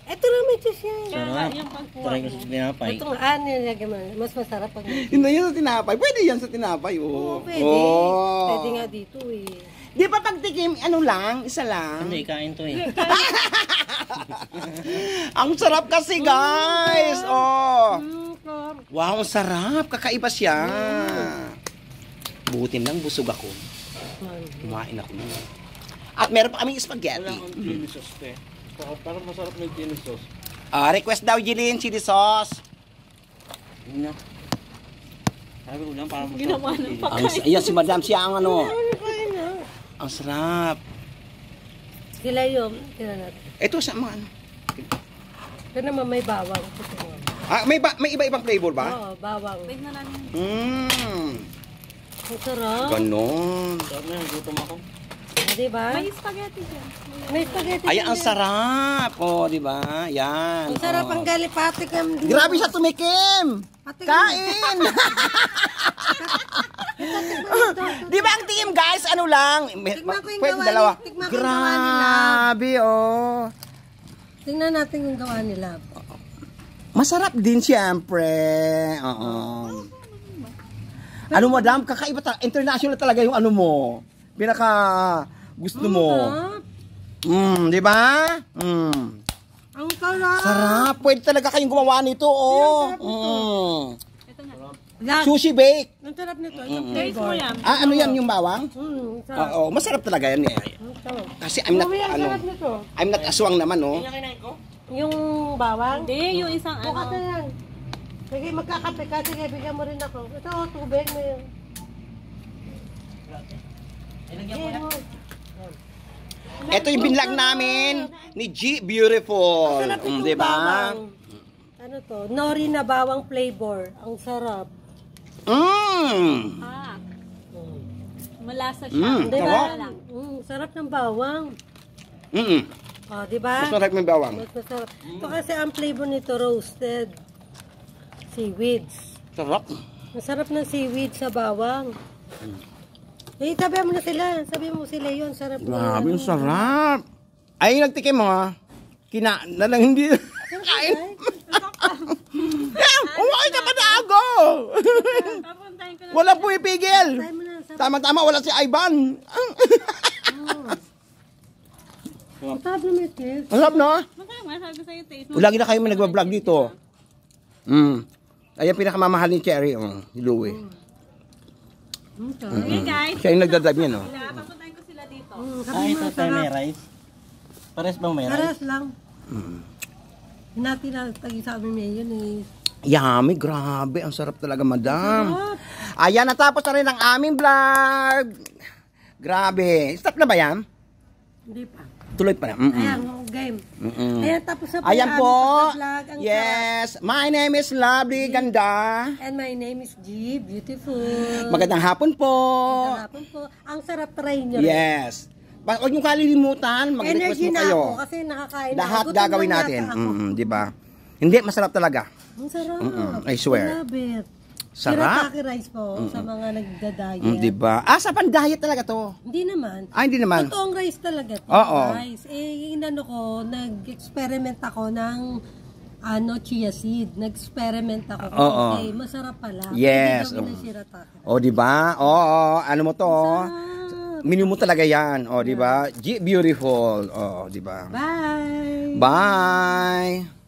Ito lang may cheese yan. Sarap. Try ko sa tinapay. Ito nga, nilagyan mo. Mas masarap pag Hindi yan sa tinapay. Pwede yan sa tinapay, Oo, oh. pwede. Oh. Pwede nga dito eh. Di ba pagtikim, ano lang, isa lang? Hindi, kain to eh. Ang sarap kasi, guys. Oh. Wow, ang sarap. Kakaiba siya. Butin lang, busog ako. Kumain ako. At meron pa kaming spaghetti. Wala akong chili sauce eh. Parang masarap na yung chili sauce. Request daw, Jillian, chili sauce. Yun na. Sabi ko lang, parang masarap yung chili sauce. Ayan, si Madam, siya ang ano. Ang sarap. Sila yun. Sila natin. Ito sa mga ano. Ito naman may bawang. May iba-ibang flavor ba? Oo, bawang. Ang sarap. Ganon. Sarap na, gutom ako. Diba? May spaghetti dyan. May spaghetti. Ay, ang sarap. Oh, di ba? Yan. Ang sarap ang galipati kam. Grabe siya tumikim. Kain. Di ba ang team, guys? Ano lang? Tignan ko yung Pwede gawa dalawa. tignan ko yung gawa nila. Grabe, oh. Tingnan natin yung gawa nila. Masarap din, siyempre. Oo. Ano, madam? Kakaiba international talaga yung ano mo. Pinaka gusto mo. Di ba? Ang sarap. Sarap. Pwede talaga kayong gumawa nito, oh. Sushi bake. Ang sarap nito. Taste mo yan. Ano yan, yung bawang? Sarap. Oo, masarap talaga yan eh. Kasi I'm not, I'm not aswang naman, oh. Yung bawang? Hindi, yung isang Bukas na ano. yan. Sige, magkakape ka. Sige, bigyan mo rin ako. Ito, tubig mo yun. Ito yung binlag namin ni G Beautiful. Sarap itong Di ba? bawang. Ano to? Nori na bawang flavor. Ang sarap. Ah. Malasa siya. Di sarap. ba? Sarap ng bawang. Oh, di ba? Mas masarap yung bawang. Mas masarap. Ito kasi ang flavor nito roasted seaweeds. Sarap. Masarap ng seaweed sa bawang. Eh, sabi mo na sila. Sabi mo sila yun. Sarap na. Grabe, yung sarap. Ay, nagtikim mo, ha? Na lang hindi. Kain. Umakay ka pa na ako. Papuntahin ko na. Wala po ipigil. Sabi mo na. Tama-tama, wala si Ivan. Sarap na may taste. Ang sarap, no? Magkama, sabi ko sa'yo, taste mo. Lagi na kayo nagbablog dito. Ayan, pinakamamahal ni Cherry, si Louie. Okay, guys. Siya yung nagdadrive niya, no? Papuntahin ko sila dito. Ay, ito tayo may rice. Pares bang may rice? Paras lang. Hinati na tag-isa kami ngayon eh. Yummy, grabe. Ang sarap talaga, madam. Ayan, natapos na rin ang aming vlog. Grabe. Stop na ba yan? Hindi pa. Tuloy pa na. Ayan, game. Ayan, tapos na po Ayan yung po. aming pagka-vlog. Ang Yes. My name is Lovely Ganda. And my name is G. Beautiful. Magandang hapon po. Magandang hapon po. Ang sarap try nyo rin. Yes. Huwag niyo kalilimutan. Mag-request Energy mo na kayo. ako kasi nakakain Lahat Gutom gagawin lang natin. yata ako. Di ba? Hindi, masarap talaga. Ang sarap. I swear. Love it. Sarap. Shirataki rice po sa mga nagda-diet. Di ba? Sa pan-diet talaga to. Hindi naman. Hindi naman. Totoong rice talaga to. Oo. Rice. Inano ko, nag-experiment ako ng chia seed. Nag-experiment ako. Oo. Okay, masarap pala. Yes. Pwede gawin ng shirataki. Di ba? Oo. Ano mo to? Menu mo talaga yan. Di ba? G Beautiful. Di ba? Bye! Bye!